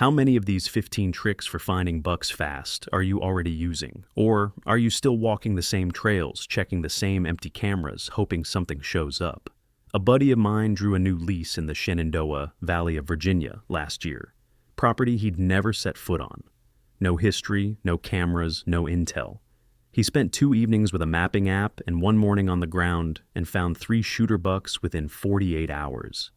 How many of these 15 tricks for finding bucks fast are you already using? Or are you still walking the same trails, checking the same empty cameras, hoping something shows up? A buddy of mine drew a new lease in the Shenandoah Valley of Virginia last year. Property he'd never set foot on. No history, no cameras, no intel. He spent 2 evenings with a mapping app and 1 morning on the ground and found 3 shooter bucks within 48 hours.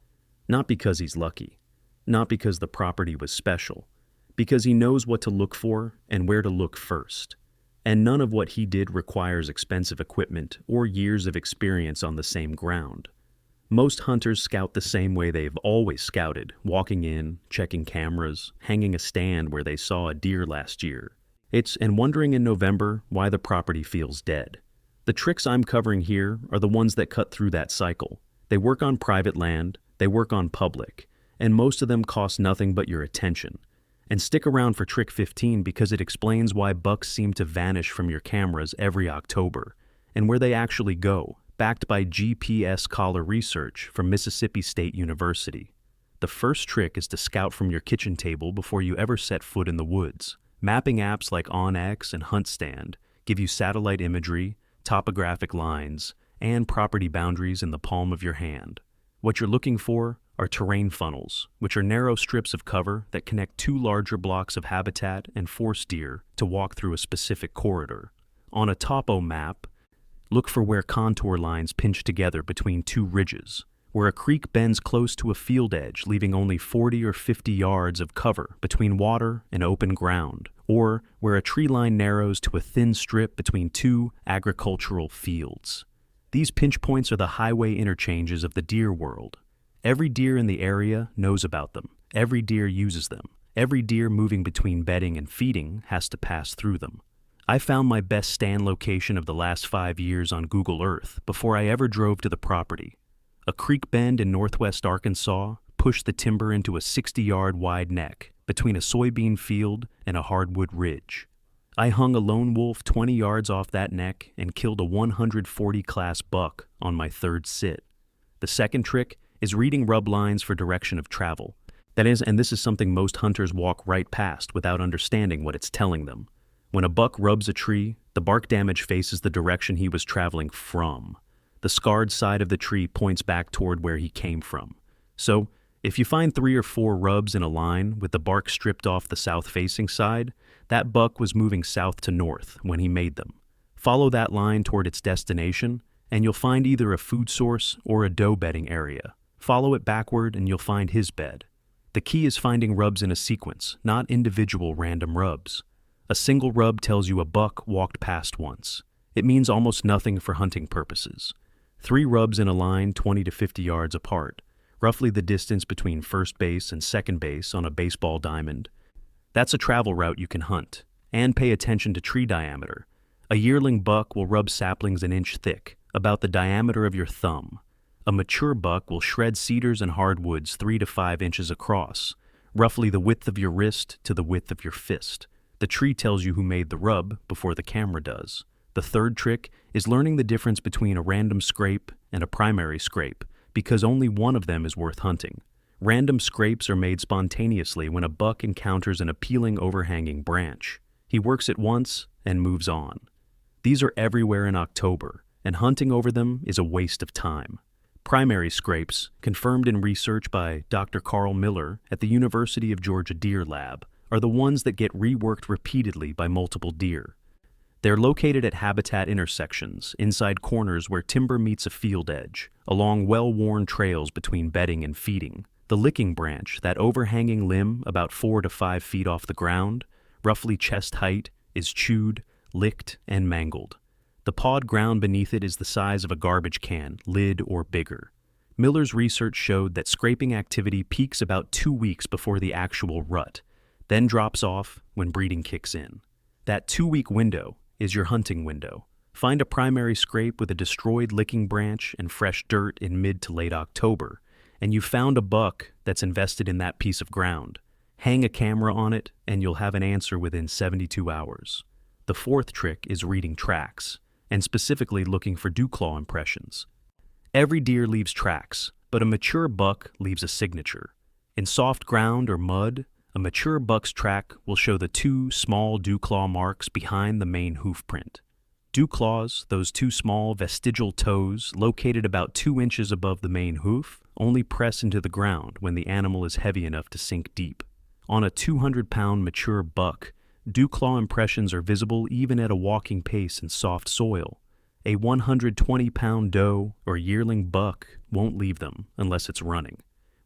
Not because he's lucky. Not because the property was special. Because he knows what to look for and where to look first. And none of what he did requires expensive equipment or years of experience on the same ground. Most hunters scout the same way they've always scouted, walking in, checking cameras, hanging a stand where they saw a deer last year. And wondering in November why the property feels dead. The tricks I'm covering here are the ones that cut through that cycle. They work on private land, they work on public, and most of them cost nothing but your attention. And stick around for trick 15 because it explains why bucks seem to vanish from your cameras every October, and where they actually go, backed by GPS collar research from Mississippi State University. The first trick is to scout from your kitchen table before you ever set foot in the woods. Mapping apps like OnX and HuntStand give you satellite imagery, topographic lines, and property boundaries in the palm of your hand. What you're looking for are terrain funnels, which are narrow strips of cover that connect 2 larger blocks of habitat and force deer to walk through a specific corridor. On a topo map, look for where contour lines pinch together between 2 ridges, where a creek bends close to a field edge, leaving only 40 or 50 yards of cover between water and open ground, or where a tree line narrows to a thin strip between 2 agricultural fields. These pinch points are the highway interchanges of the deer world. Every deer in the area knows about them. Every deer uses them. Every deer moving between bedding and feeding has to pass through them. I found my best stand location of the last 5 years on Google Earth before I ever drove to the property. A creek bend in northwest Arkansas pushed the timber into a 60-yard wide neck between a soybean field and a hardwood ridge. I hung a lone wolf 20 yards off that neck and killed a 140 class buck on my 3rd sit. The second trick is reading rub lines for direction of travel. That is, and this is something most hunters walk right past without understanding what it's telling them. When a buck rubs a tree, the bark damage faces the direction he was traveling from. The scarred side of the tree points back toward where he came from. So, if you find 3 or 4 rubs in a line with the bark stripped off the south-facing side, that buck was moving south to north when he made them. Follow that line toward its destination, and you'll find either a food source or a doe bedding area. Follow it backward and you'll find his bed. The key is finding rubs in a sequence, not individual random rubs. A single rub tells you a buck walked past once. It means almost nothing for hunting purposes. 3 rubs in a line 20 to 50 yards apart, roughly the distance between first base and second base on a baseball diamond. That's a travel route you can hunt. And pay attention to tree diameter. A yearling buck will rub saplings an inch thick, about the diameter of your thumb. A mature buck will shred cedars and hardwoods 3 to 5 inches across, roughly the width of your wrist to the width of your fist. The tree tells you who made the rub before the camera does. The third trick is learning the difference between a random scrape and a primary scrape, because only one of them is worth hunting. Random scrapes are made spontaneously when a buck encounters an appealing overhanging branch. He works it once and moves on. These are everywhere in October, and hunting over them is a waste of time. Primary scrapes, confirmed in research by Dr. Carl Miller at the University of Georgia Deer Lab, are the ones that get reworked repeatedly by multiple deer. They're located at habitat intersections, inside corners where timber meets a field edge, along well-worn trails between bedding and feeding. The licking branch, that overhanging limb about 4 to 5 feet off the ground, roughly chest height, is chewed, licked, and mangled. The pawed ground beneath it is the size of a garbage can, lid or bigger. Miller's research showed that scraping activity peaks about 2 weeks before the actual rut, then drops off when breeding kicks in. That 2-week window is your hunting window. Find a primary scrape with a destroyed licking branch and fresh dirt in mid to late October, and you've found a buck that's invested in that piece of ground. Hang a camera on it, and you'll have an answer within 72 hours. The fourth trick is reading tracks, and specifically looking for dew claw impressions. Every deer leaves tracks, but a mature buck leaves a signature. In soft ground or mud, A mature buck's track will show the two small dew claw marks behind the main hoof print. Dew claws, those two small vestigial toes located about 2 inches above the main hoof, only press into the ground when the animal is heavy enough to sink deep. On a 200-pound mature buck, dew claw impressions are visible even at a walking pace in soft soil. A 120-pound doe or yearling buck won't leave them unless it's running.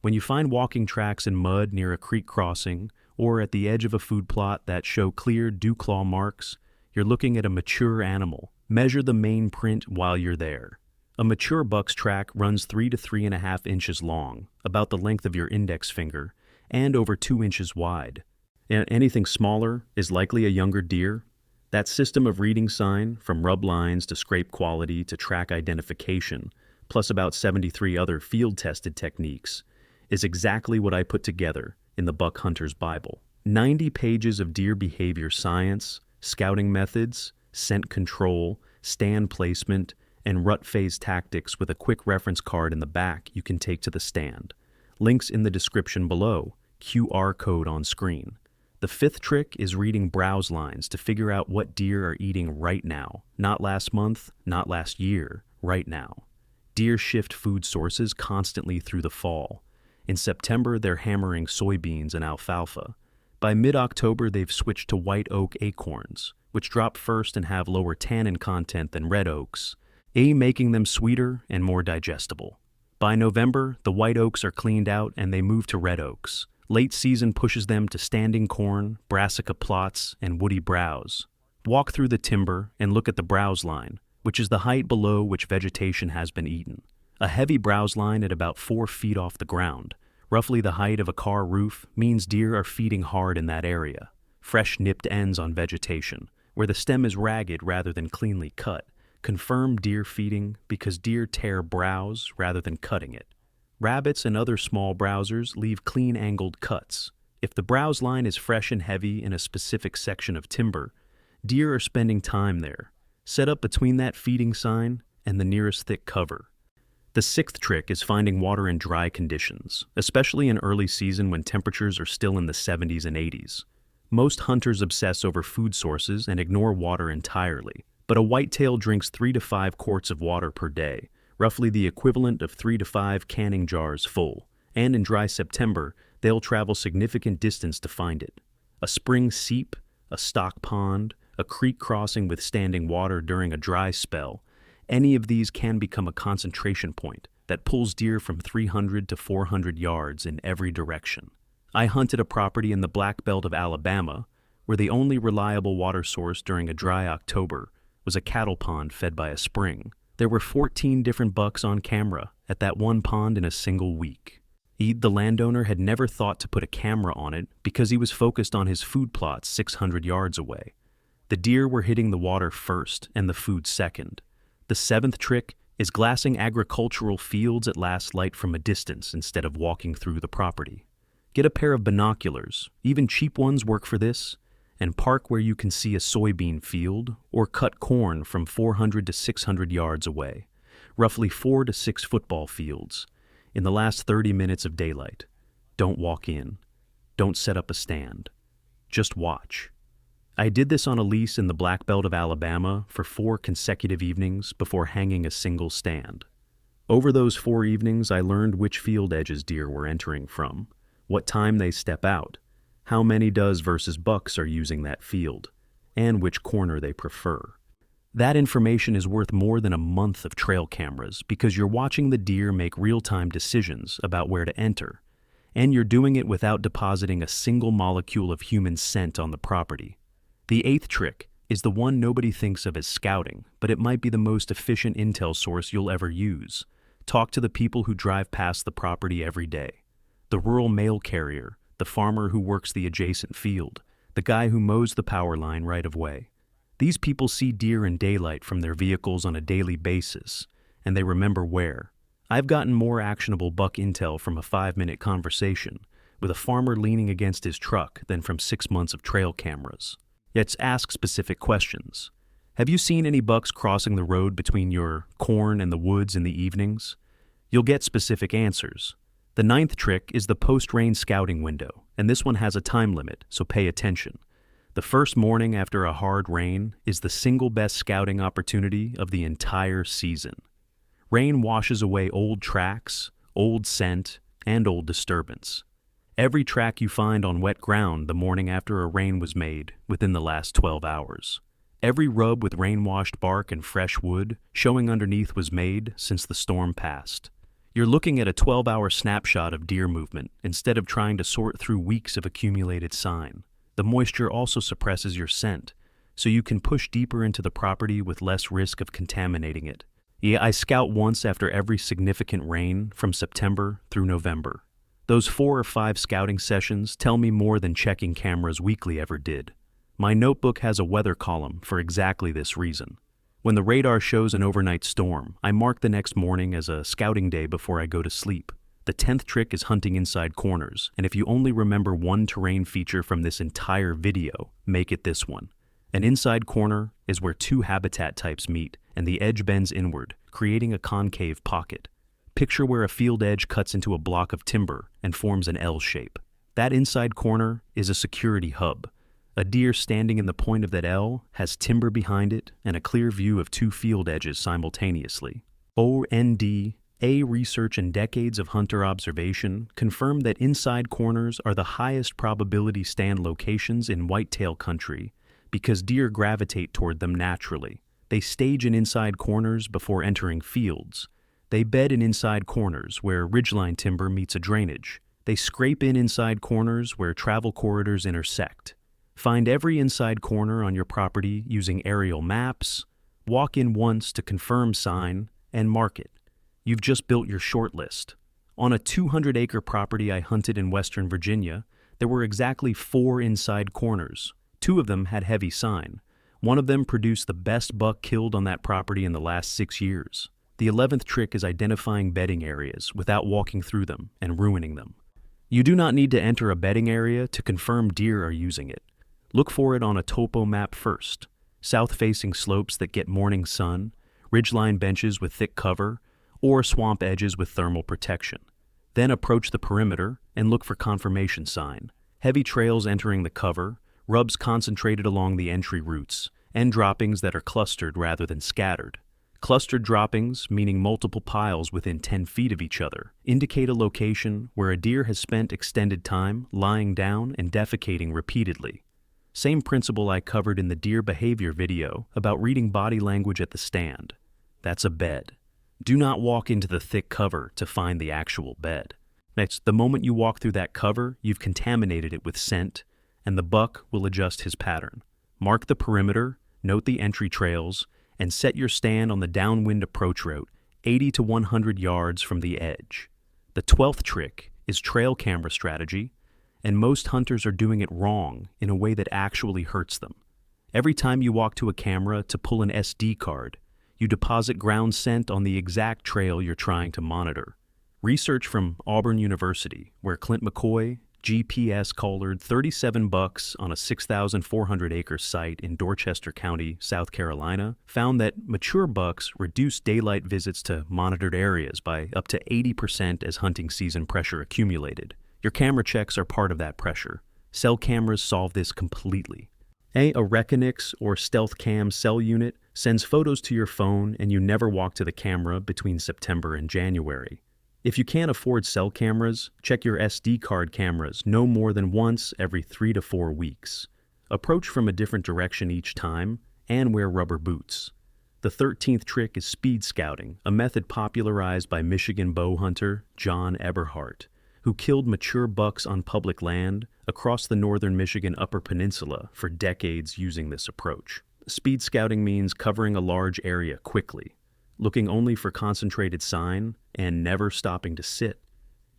When you find walking tracks in mud near a creek crossing or at the edge of a food plot that show clear dew claw marks, you're looking at a mature animal. Measure the main print while you're there. A mature buck's track runs 3 to 3.5 inches long, about the length of your index finger, and over 2 inches wide. Anything smaller is likely a younger deer. That system of reading sign, from rub lines to scrape quality to track identification, plus about 73 other field-tested techniques, is exactly what I put together in the Buck Hunter's Bible. 90 pages of deer behavior science, scouting methods, scent control, stand placement, and rut phase tactics with a quick reference card in the back you can take to the stand. Links in the description below, QR code on screen. The 5th trick is reading browse lines to figure out what deer are eating right now, not last month, not last year, right now. Deer shift food sources constantly through the fall. In September, they're hammering soybeans and alfalfa. By mid-October, they've switched to white oak acorns, which drop first and have lower tannin content than red oaks, making them sweeter and more digestible. By November, the white oaks are cleaned out and they move to red oaks. Late season pushes them to standing corn, brassica plots, and woody browse. Walk through the timber and look at the browse line, which is the height below which vegetation has been eaten. A heavy browse line at about 4 feet off the ground, roughly the height of a car roof, means deer are feeding hard in that area. Fresh nipped ends on vegetation, where the stem is ragged rather than cleanly cut, confirm deer feeding because deer tear browse rather than cutting it. Rabbits and other small browsers leave clean angled cuts. If the browse line is fresh and heavy in a specific section of timber, deer are spending time there, set up between that feeding sign and the nearest thick cover. The 6th trick is finding water in dry conditions, especially in early season when temperatures are still in the 70s and 80s. Most hunters obsess over food sources and ignore water entirely, but a whitetail drinks 3 to 5 quarts of water per day, roughly the equivalent of 3 to 5 canning jars full, and in dry September, they'll travel significant distance to find it. A spring seep, a stock pond, a creek crossing with standing water during a dry spell, any of these can become a concentration point that pulls deer from 300 to 400 yards in every direction. I hunted a property in the Black Belt of Alabama where the only reliable water source during a dry October was a cattle pond fed by a spring. There were 14 different bucks on camera at that one pond in a single week. The landowner had never thought to put a camera on it because he was focused on his food plots 600 yards away. The deer were hitting the water first and the food second. The 7th trick is glassing agricultural fields at last light from a distance instead of walking through the property. Get a pair of binoculars, even cheap ones work for this, and park where you can see a soybean field or cut corn from 400 to 600 yards away, roughly 4 to 6 football fields, in the last 30 minutes of daylight. Don't walk in. Don't set up a stand. Just watch. I did this on a lease in the Black Belt of Alabama for 4 consecutive evenings before hanging a single stand. Over those 4 evenings, I learned which field edges deer were entering from, what time they step out, how many does versus bucks are using that field, and which corner they prefer. That information is worth more than a month of trail cameras because you're watching the deer make real-time decisions about where to enter, and you're doing it without depositing a single molecule of human scent on the property. The 8th trick is the one nobody thinks of as scouting, but it might be the most efficient intel source you'll ever use. Talk to the people who drive past the property every day. The rural mail carrier, the farmer who works the adjacent field, the guy who mows the power line right of way. These people see deer in daylight from their vehicles on a daily basis, and they remember where. I've gotten more actionable buck intel from a 5-minute conversation with a farmer leaning against his truck than from 6 months of trail cameras. Yet ask specific questions. Have you seen any bucks crossing the road between your corn and the woods in the evenings? You'll get specific answers. The 9th trick is the post-rain scouting window, and this one has a time limit, so pay attention. The first morning after a hard rain is the single best scouting opportunity of the entire season. Rain washes away old tracks, old scent, and old disturbance. Every track you find on wet ground the morning after a rain was made within the last 12 hours. Every rub with rain-washed bark and fresh wood showing underneath was made since the storm passed. You're looking at a 12-hour snapshot of deer movement instead of trying to sort through weeks of accumulated sign. The moisture also suppresses your scent, so you can push deeper into the property with less risk of contaminating it. Yeah, I scout once after every significant rain from September through November. Those 4 or 5 scouting sessions tell me more than checking cameras weekly ever did. My notebook has a weather column for exactly this reason. When the radar shows an overnight storm, I mark the next morning as a scouting day before I go to sleep. The 10th trick is hunting inside corners, and if you only remember one terrain feature from this entire video, make it this one. An inside corner is where 2 habitat types meet, and the edge bends inward, creating a concave pocket. Picture where a field edge cuts into a block of timber and forms an L shape. That inside corner is a security hub. A deer standing in the point of that L has timber behind it and a clear view of 2 field edges simultaneously. OND-A research and decades of hunter observation confirm that inside corners are the highest probability stand locations in whitetail country because deer gravitate toward them naturally. They stage in inside corners before entering fields. They bed in inside corners where ridgeline timber meets a drainage. They scrape in inside corners where travel corridors intersect. Find every inside corner on your property using aerial maps, walk in once to confirm sign, and mark it. You've just built your short list. On a 200-acre property I hunted in Western Virginia, there were exactly 4 inside corners. 2 of them had heavy sign. One of them produced the best buck killed on that property in the last 6 years. The 11th trick is identifying bedding areas without walking through them and ruining them. You do not need to enter a bedding area to confirm deer are using it. Look for it on a topo map first. South-facing slopes that get morning sun, ridgeline benches with thick cover, or swamp edges with thermal protection. Then approach the perimeter and look for confirmation sign. Heavy trails entering the cover, rubs concentrated along the entry routes, and droppings that are clustered rather than scattered. Clustered droppings, meaning multiple piles within 10 feet of each other, indicate a location where a deer has spent extended time lying down and defecating repeatedly. Same principle I covered in the deer behavior video about reading body language at the stand. That's a bed. Do not walk into the thick cover to find the actual bed. Next, the moment you walk through that cover, you've contaminated it with scent, and the buck will adjust his pattern. Mark the perimeter, note the entry trails, and set your stand on the downwind approach route, 80 to 100 yards from the edge. The 12th trick is trail camera strategy, and most hunters are doing it wrong in a way that actually hurts them. Every time you walk to a camera to pull an SD card, you deposit ground scent on the exact trail you're trying to monitor. Research from Auburn University, where Clint McCoy GPS collared 37 bucks on a 6,400-acre site in Dorchester County, South Carolina, found that mature bucks reduced daylight visits to monitored areas by up to 80% as hunting season pressure accumulated. Your camera checks are part of that pressure. Cell cameras solve this completely. A Reckonix or Stealth Cam cell unit sends photos to your phone and you never walk to the camera between September and January. If you can't afford cell cameras, check your SD card cameras no more than once every 3 to 4 weeks. Approach from a different direction each time and wear rubber boots. The 13th trick is speed scouting, a method popularized by Michigan bow hunter John Eberhardt, who killed mature bucks on public land across the northern Michigan Upper Peninsula for decades using this approach. Speed scouting means covering a large area quickly, looking only for concentrated sign and never stopping to sit.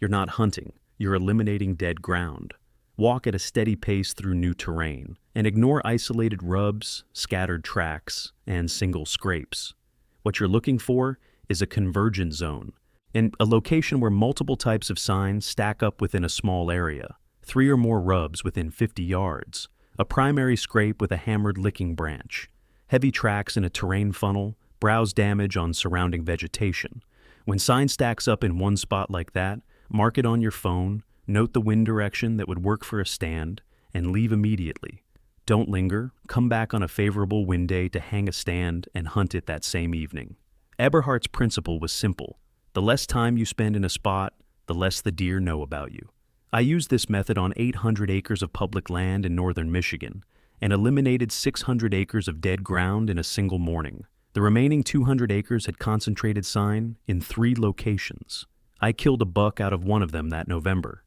You're not hunting, you're eliminating dead ground. Walk at a steady pace through new terrain and ignore isolated rubs, scattered tracks, and single scrapes. What you're looking for is a convergence zone, in a location where multiple types of signs stack up within a small area, 3 or more rubs within 50 yards, a primary scrape with a hammered licking branch, heavy tracks in a terrain funnel, browse damage on surrounding vegetation. When sign stacks up in one spot like that, mark it on your phone, Note the wind direction that would work for a stand, and leave immediately. Don't linger, come back on a favorable wind day to hang a stand and hunt it that same evening. Eberhardt's principle was simple. The less time you spend in a spot, the less the deer know about you. I used this method on 800 acres of public land in northern Michigan and eliminated 600 acres of dead ground in a single morning. The remaining 200 acres had concentrated sign in 3 locations. I killed a buck out of one of them that November.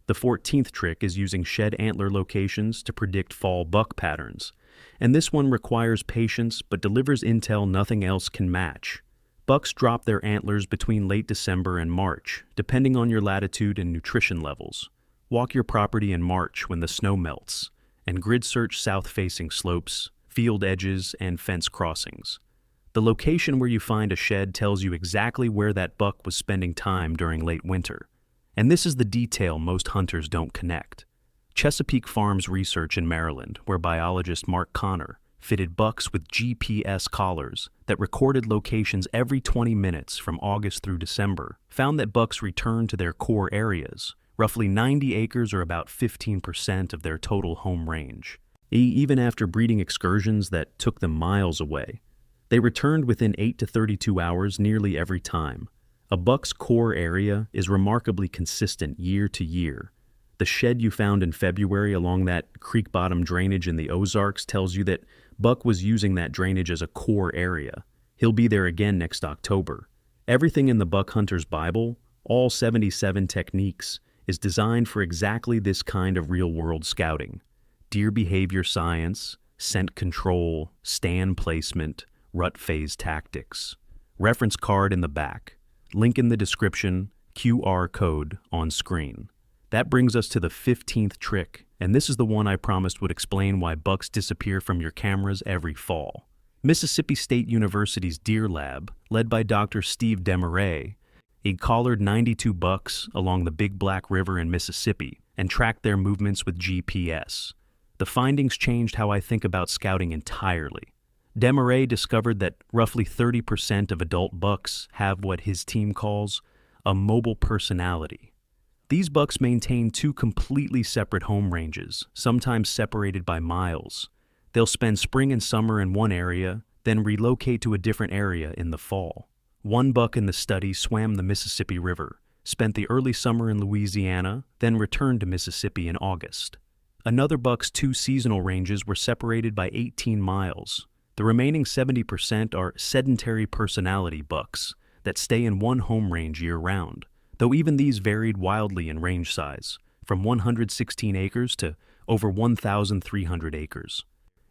The 14th trick is using shed antler locations to predict fall buck patterns, and this one requires patience but delivers intel nothing else can match. Bucks drop their antlers between late December and March, depending on your latitude and nutrition levels. Walk your property in March when the snow melts, and grid search south-facing slopes, field edges, and fence crossings. The location where you find a shed tells you exactly where that buck was spending time during late winter. And this is the detail most hunters don't connect. Chesapeake Farms research in Maryland, where biologist Mark Connor fitted bucks with GPS collars that recorded locations every 20 minutes from August through December, found that bucks returned to their core areas, roughly 90 acres or about 15% of their total home range. Even after breeding excursions that took them miles away, they returned within 8 to 32 hours nearly every time. A buck's core area is remarkably consistent year to year. The shed you found in February along that creek bottom drainage in the Ozarks tells you that buck was using that drainage as a core area. He'll be there again next October. Everything in the buck hunter's Bible, all 77 techniques, is designed for exactly this kind of real-world scouting. Deer behavior science, scent control, stand placement, rut phase tactics. Reference card in the back. Link in the description, QR code on screen. That brings us to the 15th trick, and this is the one I promised would explain why bucks disappear from your cameras every fall. Mississippi State University's Deer Lab, led by Dr. Steve Demarais, he collared 92 bucks along the Big Black River in Mississippi and tracked their movements with GPS. The findings changed how I think about scouting entirely. Demarais discovered that roughly 30% of adult bucks have what his team calls a mobile personality. These bucks maintain 2 completely separate home ranges, sometimes separated by miles. They'll spend spring and summer in one area, then relocate to a different area in the fall. One buck in the study swam the Mississippi River, spent the early summer in Louisiana, then returned to Mississippi in August. Another buck's 2 seasonal ranges were separated by 18 miles. The remaining 70% are sedentary personality bucks that stay in one home range year-round, though even these varied wildly in range size, from 116 acres to over 1,300 acres.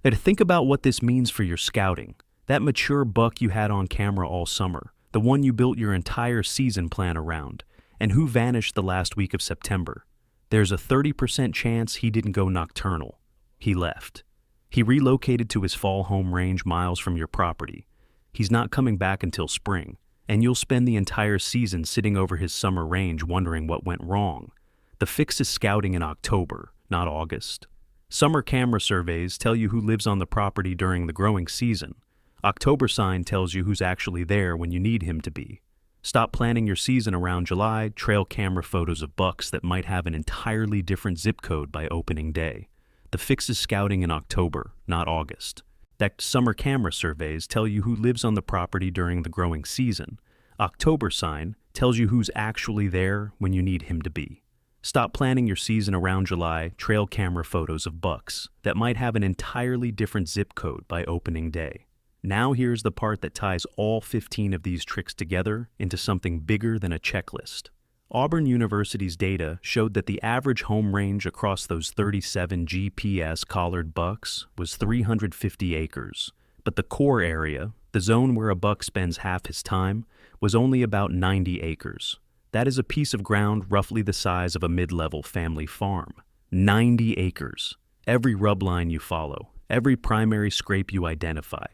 Now, to think about what this means for your scouting, that mature buck you had on camera all summer, the one you built your entire season plan around, and who vanished the last week of September, there's a 30% chance he didn't go nocturnal. He left. He relocated to his fall home range miles from your property. He's not coming back until spring, and you'll spend the entire season sitting over his summer range wondering what went wrong. The fix is scouting in October, not August. Summer camera surveys tell you who lives on the property during the growing season. October sign tells you who's actually there when you need him to be. Stop planning your season around July trail camera photos of bucks that might have an entirely different zip code by opening day. The fix is scouting in October, not August. That summer camera surveys tell you who lives on the property during the growing season. October sign tells you who's actually there when you need him to be. Stop planning your season around July trail camera photos of bucks that might have an entirely different zip code by opening day. Now here's the part that ties all 15 of these tricks together into something bigger than a checklist. Auburn University's data showed that the average home range across those 37 GPS collared bucks was 350 acres, but the core area, the zone where a buck spends half his time, was only about 90 acres. That is a piece of ground roughly the size of a mid-level family farm. 90 acres. Every rub line you follow, every primary scrape you identify,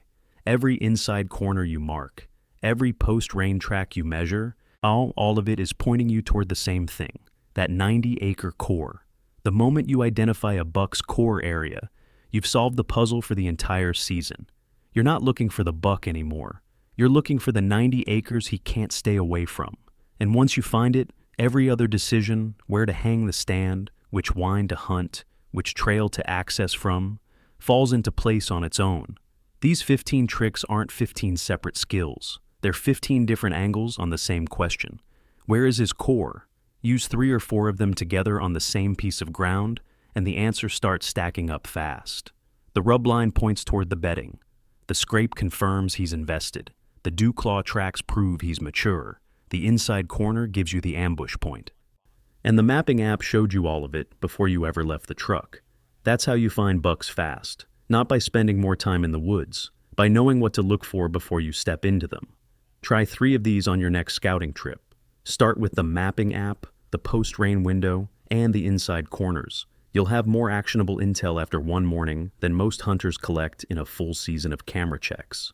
every inside corner you mark, every post-rain track you measure, all of it is pointing you toward the same thing, that 90-acre core. The moment you identify a buck's core area, you've solved the puzzle for the entire season. You're not looking for the buck anymore. You're looking for the 90 acres he can't stay away from. And once you find it, Every other decision, where to hang the stand, which wind to hunt, which trail to access from, falls into place on its own. These 15 tricks aren't 15 separate skills. They're 15 different angles on the same question. Where is his core? Use 3 or 4 of them together on the same piece of ground, and the answer starts stacking up fast. The rub line points toward the betting. The scrape confirms he's invested. The dew claw tracks prove he's mature. The inside corner gives you the ambush point. And the mapping app showed you all of it before you ever left the truck. That's how you find bucks fast, not by spending more time in the woods, by knowing what to look for before you step into them. Try 3 of these on your next scouting trip. Start with the mapping app, the post-rain window, and the inside corners. You'll have more actionable intel after one morning than most hunters collect in a full season of camera checks.